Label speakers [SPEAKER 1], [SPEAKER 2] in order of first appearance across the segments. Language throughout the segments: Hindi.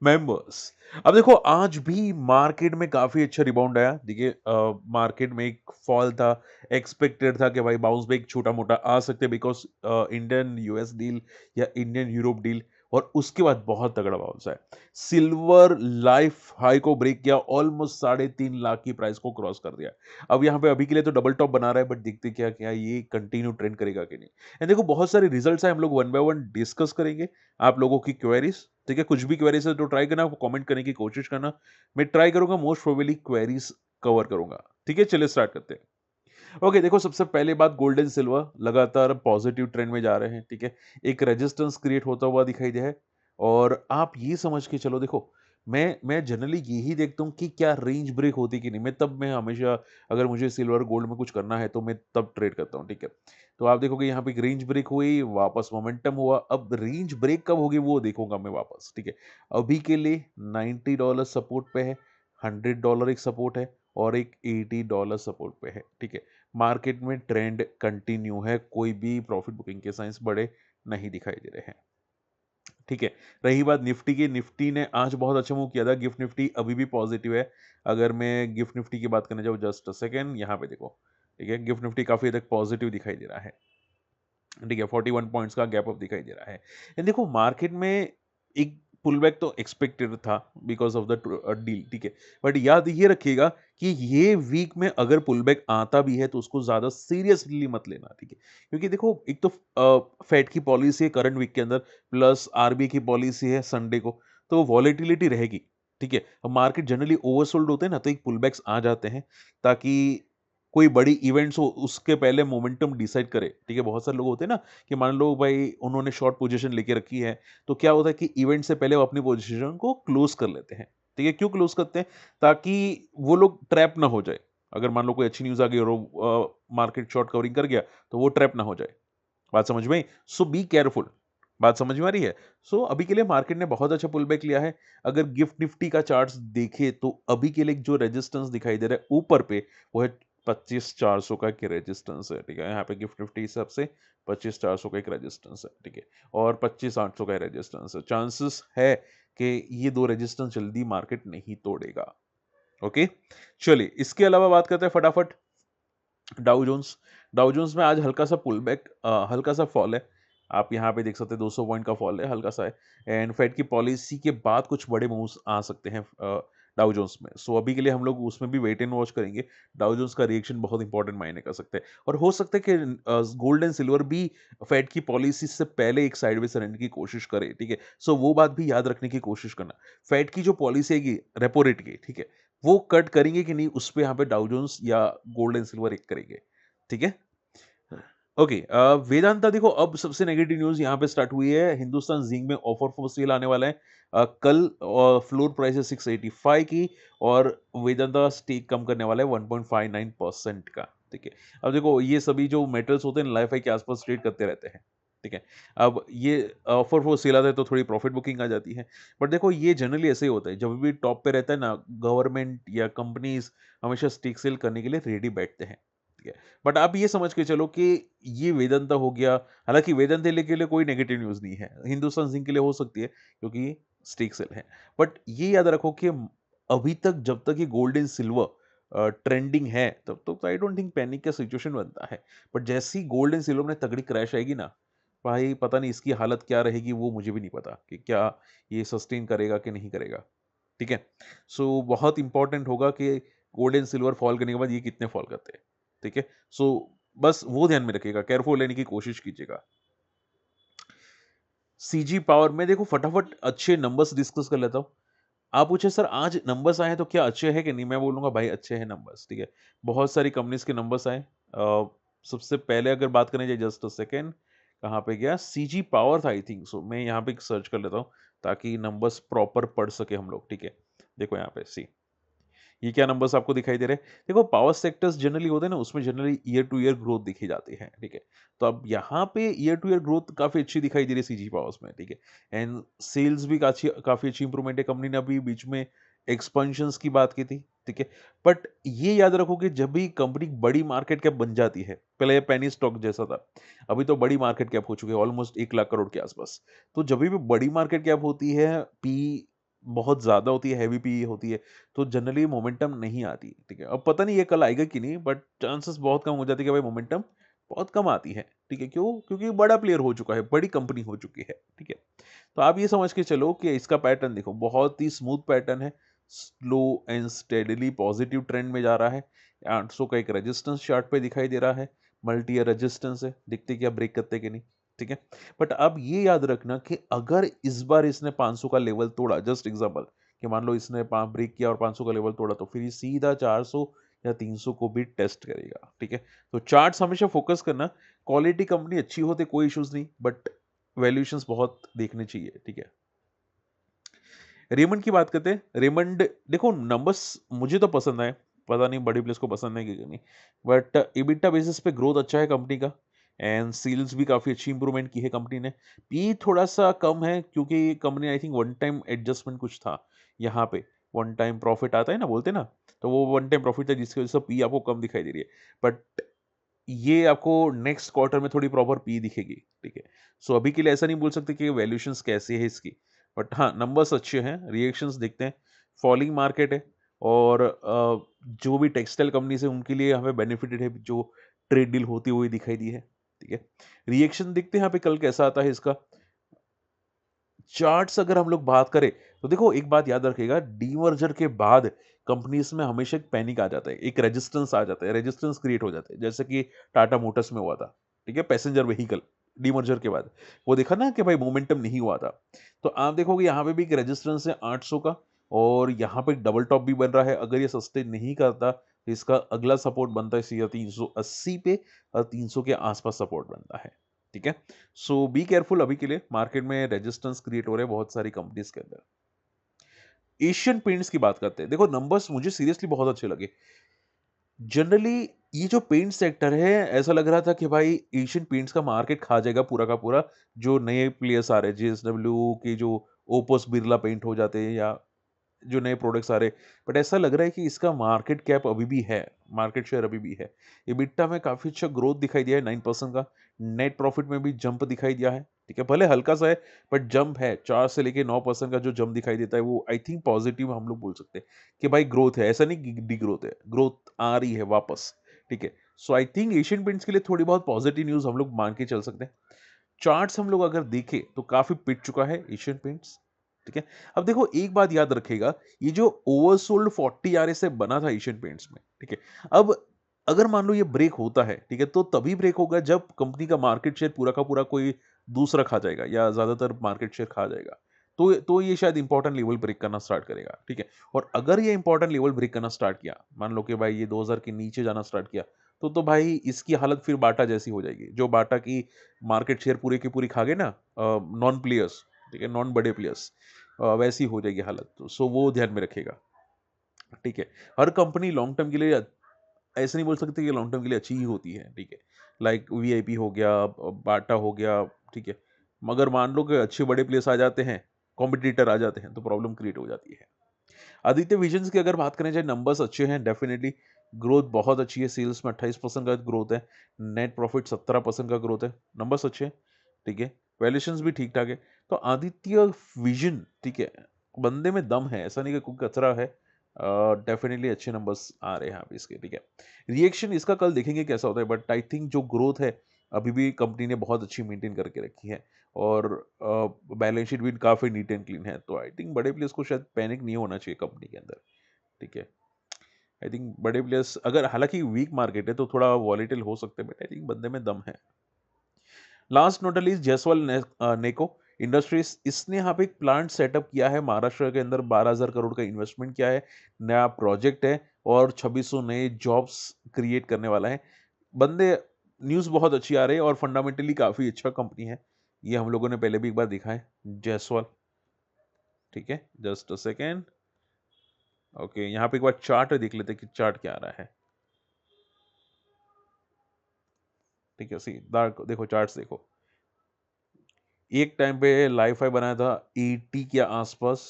[SPEAKER 1] मेंबर्स। अब देखो आज भी मार्केट में काफ़ी अच्छा रिबाउंड आया। देखिए मार्केट में एक फॉल था, एक्सपेक्टेड था कि भाई बाउंस बैक छोटा-मोटा आ सकते हैं बिकॉज़ इंडियन यूएस डील या इंडियन यूरोप डील और उसके बाद बहुत तगड़ा बाउंस आया। सिल्वर लाइफ हाई को ब्रेक किया, ऑलमोस्ट 3.5 लाख की प्राइस को क्रॉस कर दिया। अब यहाँ पे अभी के लिए तो डबल टॉप बना रहा है बट देखते क्या क्या ये कंटिन्यू ट्रेंड करेगा कि नहीं। एंड देखो बहुत सारे रिजल्ट्स हैं, हम लोग वन बाय वन डिस्कस करेंगे। आप लोगों की क्वेरीज, ठीक है, कुछ भी क्वेरीज है तो ट्राई करना, कमेंट करने की कोशिश करना। मैं ट्राई करूंगा मोस्ट प्रोबेबली क्वेरीज कवर करूंगा। ठीक है, चलिए स्टार्ट करते हैं। ओके, देखो सबसे पहले बात, गोल्ड एंड सिल्वर लगातार पॉजिटिव ट्रेंड में जा रहे हैं। ठीक है, एक रेजिस्टेंस क्रिएट होता हुआ दिखाई दिया है और आप ये समझ के चलो, देखो मैं जनरली यही देखता हूँ कि क्या रेंज ब्रेक होती कि नहीं। मैं हमेशा, अगर मुझे सिल्वर गोल्ड में कुछ करना है तो मैं तब ट्रेड करता हूँ। ठीक है, तो आप देखोगे यहाँ पे एक रेंज ब्रेक हुई, वापस मोमेंटम हुआ। अब रेंज ब्रेक कब होगी वो देखूंगा मैं वापस। ठीक है, अभी के लिए $90 सपोर्ट पे है, $100 एक सपोर्ट है और एक $80 सपोर्ट पे है। ठीक है, मार्केट में ट्रेंड कंटिन्यू है, कोई भी प्रॉफिट बुकिंग के साइंस बड़े नहीं दिखाई दे रहे हैं। ठीक है, रही बात निफ्टी की, निफ्टी ने आज बहुत अच्छा मूव किया था। गिफ्ट निफ्टी अभी भी पॉजिटिव है। अगर मैं गिफ्ट निफ्टी की बात करने जाऊँ, जस्ट अ सेकेंड, यहाँ पे देखो। ठीक है, गिफ्ट निफ्टी काफी हद तक पॉजिटिव दिखाई दे रहा है। ठीक है, 41 पॉइंट्स का गैप अप दिखाई दे रहा है। एंड देखो मार्केट में एक पुल बैक तो एक्सपेक्टेड था बिकॉज ऑफ द डील। ठीक है, बट याद ये रखिएगा कि ये वीक में अगर पुल बैक आता भी है तो उसको ज्यादा सीरियसली मत लेना। ठीक है, क्योंकि देखो एक तो फेड की पॉलिसी है करंट वीक के अंदर, प्लस आरबीआई की पॉलिसी है संडे को, तो वॉलेटिलिटी रहेगी। ठीक है, अब मार्केट जनरली ओवरसोल्ड होते हैं ना, तो एक पुल बैक्स आ जाते हैं ताकि कोई बड़ी इवेंट्स हो उसके पहले मोमेंटम डिसाइड करे। ठीक है, बहुत सारे लोग होते हैं ना कि मान लो भाई उन्होंने शॉर्ट पोजीशन लेके रखी है, तो क्या होता है कि इवेंट से पहले वो अपनी पोजीशन को क्लोज कर लेते हैं। ठीक है, क्यों क्लोज करते हैं? ताकि वो लोग ट्रैप ना हो जाए। अगर मान लो कोई अच्छी न्यूज आ गई और वो मार्केट शॉर्ट कवरिंग कर गया तो वो ट्रैप ना हो जाए। बात समझ में आई? सो बी केयरफुल। बात समझ में आ रही है? सो अभी के लिए मार्केट ने बहुत अच्छा पुल बैक लिया है। अगर गिफ्ट निफ्टी का चार्ट्स देखे तो अभी के लिए जो रेजिस्टेंस दिखाई दे रहा है ऊपर पे, वो है 25,400 का एक रेजिस्टेंस है। ठीक है, यहाँ पे गिफ्ट निफ्टी हिसाब से 25,400 का एक रेजिस्टेंस है। ठीक है, और 25,800 का रेजिस्टेंस है। चांसेस है कि ये दो रेजिस्टेंस जल्दी मार्केट नहीं तोड़ेगा। ओके, चलिए इसके अलावा बात करते हैं फटाफट। डाउ जोन्स, डाउ जोन्स में आज हल्का सा पुल बैक, हल्का सा फॉल है। आप यहाँ पे देख सकते हैं 200 पॉइंट का फॉल है, हल्का सा है। एंड फेड की पॉलिसी के बाद कुछ बड़े मूव्स आ सकते हैं डाउ जोन्स में। सो अभी के लिए हम लोग उसमें भी वेट एंड वॉच करेंगे। डाउ जोन्स का रिएक्शन बहुत इंपॉर्टेंट मायने कर सकते हैं और हो सकता है कि गोल्ड एंड सिल्वर भी फेड की पॉलिसी से पहले एक साइडवेज रहने की कोशिश करे। ठीक है, सो वो बात भी याद रखने की कोशिश करना। फेड की जो पॉलिसी है रेपो रेट की, ठीक है, वो कट करेंगे कि नहीं, उस पे यहाँ पे डाउ जोन्स या गोल्ड एंड सिल्वर एक करेंगे। ठीक है, ओके। वेदांता देखो, अब सबसे नेगेटिव न्यूज यहाँ पे स्टार्ट हुई है। हिंदुस्तान जिंक में ऑफर फॉर सेल आने वाला है। कल फ्लोर प्राइस है 685 की और वेदांता स्टेक कम करने वाला है 1.59% का। ठीक है, अब देखो ये सभी जो मेटल्स होते हैं लाइफ हाई के आसपास ट्रेड करते रहते हैं। ठीक है, अब ये ऑफर फॉर सेल आता है तो थोड़ी प्रॉफिट बुकिंग आ जाती है। बट देखो ये जनरली ऐसे ही होता है, जब भी टॉप पे रहता है ना, गवर्नमेंट या कंपनीज हमेशा स्टेक सेल करने के लिए रेडी बैठते हैं। ठीक है, बट आप ये समझ के चलो कि ये वेदांता हो गया। हालांकि वेदांता के लिए कोई नेगेटिव न्यूज नहीं है, हिंदुस्तान जिंक के लिए हो सकती है क्योंकि स्टेक सेल है। बट ये याद रखो कि अभी तक जब तक ये गोल्ड एंड सिल्वर ट्रेंडिंग है तब तक तो आई डोंट थिंक पैनिक का सिचुएशन बनता है। बट जैसी गोल्ड एंड सिल्वर में तगड़ी क्रैश आएगी ना, भाई पता नहीं इसकी हालत क्या रहेगी, वो मुझे भी नहीं पता कि क्या ये सस्टेन करेगा कि नहीं करेगा। ठीक है, सो बहुत इंपॉर्टेंट होगा कि गोल्ड एंड सिल्वर फॉल करने के बाद ये कितने फॉल करते हैं। ठीक है, सो बस वो ध्यान में रखिएगा, केयरफुल लेने की कोशिश कीजिएगा। सीजी पावर में देखो फटाफट अच्छे नंबर्स डिस्कस कर लेता हूं। आप पूछे सर आज नंबर्स आए हैं तो क्या अच्छे हैं कि नहीं, मैं बोलूंगा भाई अच्छे हैं नंबर्स। ठीक है, बहुत सारी कंपनीज के नंबर्स आए। सबसे पहले अगर बात करें जाए, जस्ट अ सेकेंड, कहाँ पे गया, सीजी पावर था आई थिंक सो। मैं यहाँ पे सर्च कर लेता हूँ ताकि नंबर्स प्रॉपर पढ़ सके हम लोग। ठीक है, देखो यहाँ पे सी, ये क्या नंबर्स आपको दिखाई दे रहे हैं? देखो पावर सेक्टर्स जनरली होते हैं ना, उसमें generally year two year growth दिखी जाती है। ठीक है, तो अब यहाँ पे ईयर टू ईयर ग्रोथ काफी अच्छी दिखाई दे रही है सीजी पावर्स में। ठीक है, एंड सेल्स भी काफी अच्छी इंप्रूवमेंट है। कंपनी ने अभी बीच में एक्सपेंशंस की बात की थी। ठीक है, बट ये याद रखो कि जब भी कंपनी बड़ी मार्केट कैप बन जाती है, पहले ये पेनी स्टॉक जैसा था, अभी तो बड़ी मार्केट कैप हो चुकी है ऑलमोस्ट 1 लाख करोड़ के आसपास। तो जब भी बड़ी मार्केट कैप होती है, पी बहुत ज़्यादा होती है, हेवी पी होती है, तो जनरली मोमेंटम नहीं आती, ठीक है। अब पता नहीं ये कल आएगा कि नहीं, बट चांसेस बहुत कम हो जाते हैं कि भाई मोमेंटम बहुत कम आती है, ठीक है। क्यों? क्योंकि बड़ा प्लेयर हो चुका है, बड़ी कंपनी हो चुकी है, ठीक है। तो आप ये समझ के चलो कि इसका पैटर्न देखो, बहुत ही स्मूथ पैटर्न है, slow and steadily positive trend में जा रहा है। 800 का एक रेजिस्टेंस चार्ट पे दिखाई दे रहा है, मल्टी ईयर रेजिस्टेंस है, देखते क्या ब्रेक करते कि नहीं, ठीक है। बट अब ये याद रखना कि अगर इस बार इसने 500 का लेवल तोड़ा, जस्ट एग्जांपल कि मान लो इसने ब्रेक किया और 500 का लेवल तोड़ा, तो फिर ये सीधा 400 या 300 को भी टेस्ट करेगा, ठीक है। तो चार्ट्स हमेशा फोकस करना, क्वालिटी कंपनी अच्छी होती कोई इश्यूज नहीं, बट वैल्यूएशंस बहुत देखने चाहिए, ठीक है। रेमंड की बात करते हैं। रेमंड देखो नंबर्स मुझे तो पसंद आए, पता नहीं बड़ी प्लेस को पसंद है कि नहीं, बट EBITDA बेसिस पे ग्रोथ अच्छा है कंपनी का, एंड सेल्स भी काफ़ी अच्छी इंप्रूवमेंट की है कंपनी ने। पी थोड़ा सा कम है क्योंकि company I think one time adjustment कुछ था यहाँ पे, वन टाइम प्रॉफिट आता है ना बोलते ना, तो वो वन टाइम प्रॉफिट था जिसकी वजह से पी आपको कम दिखाई दे रही है, बट ये आपको नेक्स्ट क्वार्टर में थोड़ी प्रॉपर पी दिखेगी, ठीक है। सो अभी के लिए ऐसा नहीं बोल सकते कि वैल्यूएशंस कैसी है इसकी, बट हाँ नंबर्स अच्छे हैं, रिएक्शंस देखते हैं, फॉलिंग मार्केट है, और जो भी टेक्सटाइल कंपनीज है उनके लिए हमें बेनिफिटेड है, जो ट्रेड डील होती हुई दिखाई दी है, ठीक है। रिएक्शन देखते हैं यहाँ पे कल कैसा आता है इसका। चार्ट्स अगर हम लोग बात करें, तो देखो एक बात याद रखिएगा, डीमर्जर के बाद कंपनीज में हमेशा एक पैनिक आ जाता है, एक रेजिस्टेंस आ जाता है, रेजिस्टेंस क्रिएट हो जाते हैं, जैसे कि टाटा मोटर्स में हुआ था, ठीक है, पैसेंजर व्हीकल डीमर्जर के बाद। वो देखा ना कि भाई मोमेंटम नहीं हुआ था, तो आप देखोगे यहाँ पे भी एक रेजिस्टेंस है 800 का, और यहाँ पे डबल टॉप भी बन रहा है, अगर ये सस्टेन नहीं करता तो इसका अगला सपोर्ट बनता है सीधा 380 पे, और 300 के आसपास सपोर्ट बनता है, ठीक है। सो बी केयरफुल, अभी के लिए मार्केट में रेजिस्टेंस क्रिएट हो रहे हैं बहुत सारी कंपनीज के अंदर। एशियन पेंट्स की बात करते हैं, देखो नंबर्स मुझे सीरियसली बहुत अच्छे लगे। जनरली ये जो पेंट सेक्टर है, ऐसा लग रहा था कि भाई एशियन पेंट्स का मार्केट खा जाएगा पूरा का पूरा, जो नए प्लेयर्स आ रहे हैं, जेएसडब्ल्यू के जो ओपस बिरला पेंट हो जाते हैं, या जो नए प्रोडक्ट्स आ रहे हैं, बट ऐसा लग रहा है कि इसका मार्केट कैप अभी भी है, मार्केट शेयर अभी भी है। EBITDA में काफ़ी अच्छा ग्रोथ दिखाई दिया है 9% का, नेट प्रॉफिट में भी जंप दिखाई दिया है, ठीक है, भले हल्का सा है, बट जंप है, 4 से लेके 9% का जो जंप दिखाई देता है, वो आई थिंक पॉजिटिव हम लोग बोल सकते हैं कि भाई ग्रोथ है, ऐसा नहीं कि डी ग्रोथ है, ग्रोथ आ रही है वापस, ठीक है। सो आई थिंक एशियन पेंट्स के लिए थोड़ी बहुत पॉजिटिव न्यूज़ हम लोग मान के चल सकते हैं। चार्ट्स हम लोग अगर देखें तो काफी पिट चुका है एशियन पेंट्स, ठीक है। अब देखो एक बात याद रखेगा, ये जो ओवरसोल्ड 40 RS से बना था एशियन पेंट्स में, ठीक है। अब अगर मान लो ये ब्रेक होता है, ठीक है, तो तभी ब्रेक होगा जब कंपनी का मार्केट शेयर पूरा का पूरा कोई दूसरा खा जाएगा, या ज्यादातर मार्केट शेयर खा जाएगा, तो ये शायद इंपॉर्टेंट लेवल ब्रेक करना स्टार्ट करेगा, ठीक है। और अगर ये इंपॉर्टेंट लेवल ब्रेक करना स्टार्ट किया, मान लो कि भाई ये 2000 के नीचे जाना स्टार्ट किया, तो भाई इसकी हालत फिर बाटा जैसी हो जाएगी, जो बाटा की मार्केट शेयर पूरी की पूरी खा गए ना नॉन प्लेयर्स, ठीक है, नॉन बड़े प्लेयर्स, वैसी हो जाएगी हालत, तो सो वो ध्यान में रखेगा, ठीक है। हर कंपनी लॉन्ग टर्म के लिए ऐसे नहीं बोल सकते कि लॉन्ग टर्म के लिए अच्छी ही होती है, ठीक है। लाइक वीआईपी हो गया, बाटा हो गया, ठीक है, मगर मान लो कि अच्छे बड़े प्लेयर्स आ जाते हैं, कॉम्पिटिटर आ जाते हैं, तो प्रॉब्लम क्रिएट हो जाती है। आदित्य विजन्स की अगर बात करें जाए, नंबर्स अच्छे हैं डेफिनेटली, ग्रोथ बहुत अच्छी है, सेल्स में 28% का ग्रोथ है, नेट प्रॉफिट 17% का ग्रोथ है, नंबर्स अच्छे हैं, ठीक है, वैल्यूएशंस भी ठीक ठाक है। तो आदित्य विजन, ठीक है, बंदे में दम है, ऐसा नहीं कि कोई कचरा है, डेफिनेटली अच्छे नंबर्स आ रहे हैं यहाँ पे इसके, ठीक है। रिएक्शन इसका कल देखेंगे कैसा होता है, बट आई थिंक जो ग्रोथ है अभी भी कंपनी ने बहुत अच्छी मेंटेन करके रखी है, और बैलेंस शीट भी काफी नीट एंड क्लीन है, तो आई थिंक बड़े प्लेयर्स को शायद पैनिक नहीं होना चाहिए कंपनी के अंदर, ठीक है। आई थिंक बड़े प्लेयर्स अगर, हालांकि वीक मार्केट है तो थोड़ा वॉलेटिल हो सकते हैं, बट आई थिंक बंदे में दम है। Last not least Jaiswal Neco industries, इसने यहाँ पे एक प्लांट सेटअप किया है महाराष्ट्र के अंदर, 12,000 करोड़ का इन्वेस्टमेंट किया है, नया प्रोजेक्ट है, और 2600 नए जॉब्स क्रिएट करने वाला है बंदे। न्यूज़ बहुत अच्छी आ रही है, और फंडामेंटली काफ़ी अच्छा कंपनी है, ये हम लोगों ने पहले भी एक बार देखा है, जायसवाल, ठीक है। जस्ट अ सेकेंड, ओके, यहाँ पे एक बार चार्ट देख लेते हैं कि चार्ट क्या आ रहा है, ठीक है। सी देखो चार्ट्स देखो, एक टाइम पे लाइफ हाई बनाया था 80 के आसपास,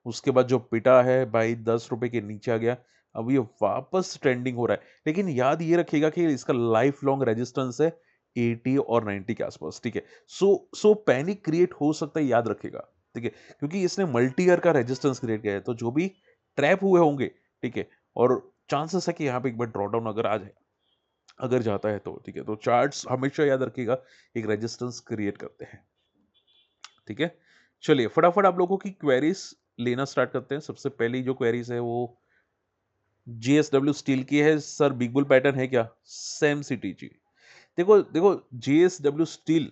[SPEAKER 1] उसके बाद जो पिटा है भाई 10 रुपए के नीचे आ गया, अब ये वापस ट्रेंडिंग हो रहा है, लेकिन याद ये रखिएगा कि इसका लाइफ लॉन्ग रेजिस्टेंस है 80 और 90 के आसपास, ठीक है। सो पैनिक क्रिएट हो सकता है, याद रखिएगा, ठीक है, क्योंकि इसने मल्टी ईयर का रेजिस्टेंस क्रिएट किया है, तो जो भी ट्रैप हुए होंगे, ठीक है, और चांसेस है कि यहाँ पे एक बार ड्रॉडाउन अगर आ जाए, अगर जाता है तो, ठीक है, तो चार्ट्स हमेशा याद रखिएगा एक रेजिस्टेंस क्रिएट करते हैं, ठीक है। चलिए फटाफट आप लोगों की क्वेरीज लेना स्टार्ट करते हैं। सबसे पहली जो क्वेरीज है वो जीएसडब्ल्यू स्टील की है, सर बिग बुल पैटर्न है क्या? सेम सिटी जी। देखो देखो, जीएसडब्ल्यू स्टील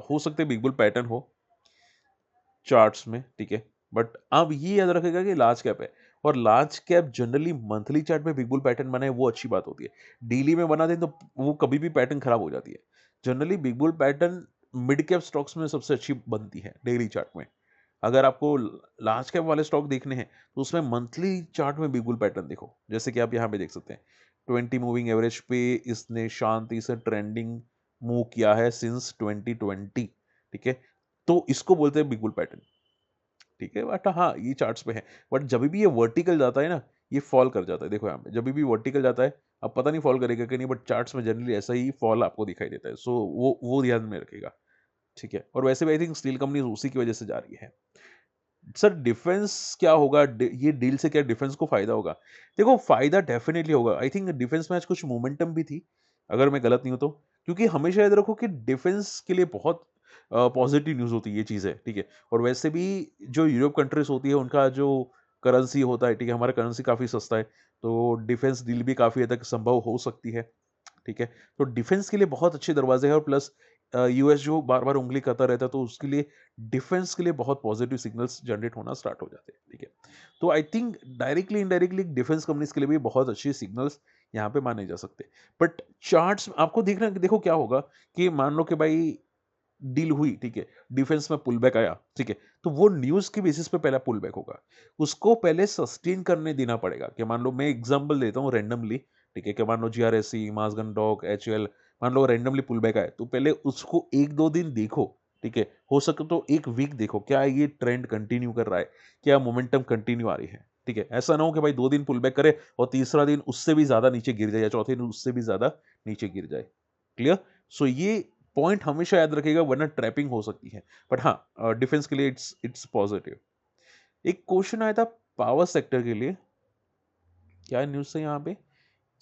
[SPEAKER 1] हो सकते बिग बुल पैटर्न हो चार्ट्स में, ठीक है, बट आप ये याद रखेगा कि लार्ज कैप है, और large cap generally monthly chart में बिग बुल पैटर्न बनाए वो अच्छी बात होती है। डेली में बना दें तो वो कभी भी पैटर्न खराब हो जाती है। Generally big bull pattern mid cap stocks में सबसे अच्छी बनती है डेली चार्ट में। अगर आपको लार्ज कैप वाले स्टॉक देखने हैं तो उसमें मंथली चार्ट में बिग बुल पैटर्न देखो, जैसे कि आप यहाँ पे देख सकते हैं 20 मूविंग एवरेज पे इसने शांति से ट्रेंडिंग मूव किया है सिंस 2020, ठीक है, तो इसको बोलते हैं बिग बुल पैटर्न, ठीक है। बट हाँ, ये चार्ट्स पे है, बट जब भी ये वर्टिकल जाता है ना, ये फॉल कर जाता है। देखो यहाँ पे जब भी वर्टिकल जाता है, अब पता नहीं फॉल करेगा कि नहीं, बट चार्ट्स में जनरली ऐसा ही फॉल आपको दिखाई देता है, सो वो ध्यान में रखेगा, ठीक है। और वैसे भी आई थिंक स्टील कंपनी उसी की वजह से जा रही है। सर डिफेंस क्या होगा, ये डील से क्या डिफेंस को फायदा होगा? देखो फायदा डेफिनेटली होगा। आई थिंक डिफेंस में आज कुछ मोमेंटम भी थी, अगर मैं गलत नहीं हूं तो, क्योंकि हमेशा याद रखो कि डिफेंस के लिए बहुत पॉजिटिव न्यूज होती है ये चीजें, ठीक है। और वैसे भी जो यूरोप कंट्रीज होती है उनका जो करेंसी होता है, ठीक है, हमारा करेंसी काफी सस्ता है, तो डिफेंस डील भी काफी हद तक संभव हो सकती है, ठीक है। तो डिफेंस के लिए बहुत अच्छे दरवाजे हैं, और प्लस यूएस जो बार बार उंगली करता रहता है, तो उसके लिए डिफेंस के लिए बहुत पॉजिटिव सिग्नल्स जनरेट होना स्टार्ट हो जाते हैं, ठीक है। तो I think directly indirectly defence companies के लिए भी बहुत अच्छे सिग्नल्स यहाँ पे माने जा सकते हैं। बट चार्ट्स आपको देखना, देखो क्या होगा कि मान लो कि भाई डील हुई, ठीक है, डिफेंस में पुल बैक आया, ठीक है, तो वो न्यूज के बेसिस पे पहला पुल बैक होगा, उसको पहले सस्टेन करने देना पड़ेगा। कि मान लो मैं एग्जांपल देता हूँ रैंडमली, ठीक है, कि मान लो जीआरएससी, मासगन डॉक, एचएल, मान लो रैंडमली पुल बैक आए, तो पहले उसको एक दो दिन देखो, ठीक है, हो सके तो एक वीक देखो, क्या ये ट्रेंड कंटिन्यू कर रहा है, क्या मोमेंटम कंटिन्यू आ रही है, ठीक है। ऐसा ना हो कि भाई 2 दिन पुल बैक करे और तीसरा दिन उससे भी ज्यादा नीचे गिर जाए, या चौथे दिन उससे भी ज्यादा नीचे गिर जाए, क्लियर। सो ये पॉइंट हमेशा याद रखिएगा, वरना ट्रैपिंग हो सकती है। बट हाँ, डिफेंस के लिए इट्स पॉजिटिव। एक क्वेश्चन आया था पावर सेक्टर के लिए, क्या न्यूज़ है यहाँ पे?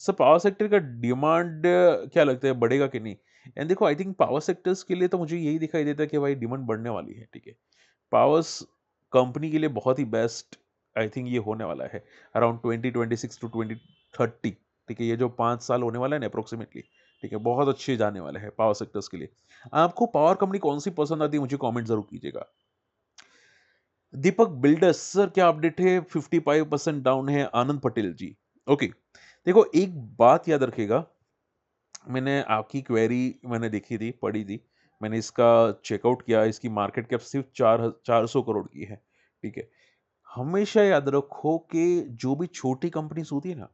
[SPEAKER 1] सर पावर सेक्टर का डिमांड क्या लगता है बढ़ेगा कि नहीं? एंड देखो आई थिंक पावर सेक्टर्स के लिए तो मुझे यही दिखाई देता है कि भाई डिमांड बढ़ने वाली है, ठीक है। पावर्स कंपनी के लिए बहुत ही बेस्ट आई थिंक ये होने वाला है अराउंड 2026 टू 2030, ठीक है। ये जो 5 साल होने वाला है ना अप्रोक्सीमेटली, ठीक है, बहुत अच्छे जाने वाले हैं पावर सेक्टर्स के लिए। आपको पावर कंपनी कौन सी पसंद आती है, मुझे कमेंट जरूर कीजिएगा। दीपक बिल्डर्स, सर क्या अपडेट है? 55% डाउन है, आनंद पटेल जी। ओके, देखो एक बात याद रखिएगा, मैंने आपकी क्वेरी मैंने देखी थी, पढ़ी थी, मैंने इसका चेकआउट किया, इसकी मार्केट कैप सिर्फ 400 करोड़ की है, ठीक है। हमेशा याद रखो कि जो भी छोटी कंपनीज होती है ना,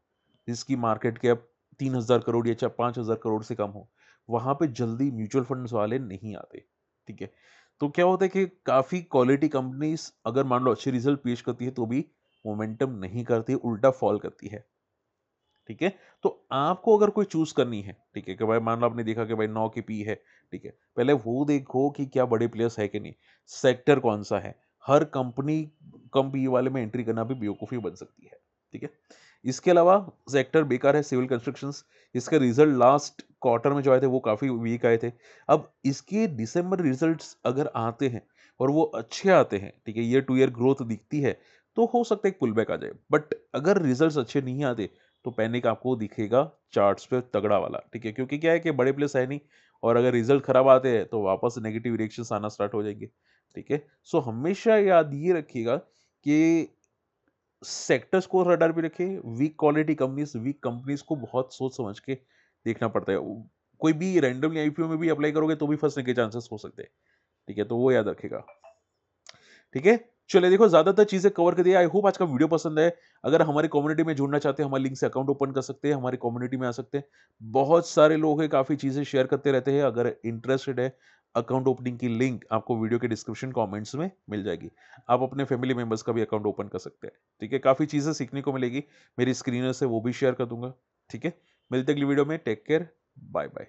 [SPEAKER 1] जिसकी मार्केट कैप 3,000 करोड़ या 5,000 करोड़ से कम हो, वहां पे जल्दी म्यूचुअल फंड्स वाले नहीं आते, ठीक है। तो क्या होता है कि काफी क्वालिटी कंपनीज अगर मान लो अच्छे रिजल्ट पेश करती है तो भी मोमेंटम नहीं करती, उल्टा फॉल करती है, ठीक है। तो आपको अगर कोई चूज करनी है, ठीक है, कि भाई मान लो आपने देखा कि भाई 9 की पी है, ठीक है, पहले वो देखो कि क्या बड़े प्लेयर्स है कि नहीं, सेक्टर कौन सा है। हर कंपनी कम पी वाले में एंट्री करना भी बेवकूफ़ी बन सकती है, ठीक है। इसके अलावा सेक्टर बेकार है सिविल कंस्ट्रक्शंस, इसके रिजल्ट लास्ट क्वार्टर में जो आए थे वो काफ़ी वीक आए थे। अब इसके दिसंबर रिजल्ट्स अगर आते हैं और वो अच्छे आते हैं, ठीक है, ईयर टू ईयर ग्रोथ दिखती है, तो हो सकता है एक पुल बैक आ जाए। बट अगर रिजल्ट्स अच्छे नहीं आते तो पैनिक आपको दिखेगा चार्ट्स पे तगड़ा वाला, ठीक है, क्योंकि क्या है कि बड़े प्लेस है नहीं, और अगर रिजल्ट खराब आते हैं तो वापस नेगेटिव रिएक्शंस आना स्टार्ट हो जाएंगे, ठीक है। सो हमेशा याद ये रखिएगा कि सेक्टर्स को रडार पे रखें, वीक कंपनीज को बहुत सोच समझ के देखना पड़ता है। कोई भी रैंडमली आईपीओ में भी अप्लाई करोगे तो भी फंसने के चांसेस हो सकते हैं, ठीक है, तो वो याद रखेगा, ठीक है। चलिए देखो ज्यादातर चीजें कवर कर दिया, आई होप आज का वीडियो पसंद है। अगर हमारी कम्युनिटी में जुड़ना चाहते हैं, हमारे लिंक से अकाउंट ओपन कर सकते हैं, हमारी कम्युनिटी में आ सकते हैं। बहुत सारे लोग हैं, काफी चीजें शेयर करते रहते हैं। अगर इंटरेस्टेड है, अकाउंट ओपनिंग की लिंक आपको वीडियो के डिस्क्रिप्शन कमेंट्स में मिल जाएगी। आप अपने फैमिली मेंबर्स का भी अकाउंट ओपन कर सकते हैं, ठीक है। काफी चीजें सीखने को मिलेगी, मेरी स्क्रीनर से वो भी शेयर कर दूंगा, ठीक है। मिलते अगली वीडियो में, टेक केयर, बाय बाय।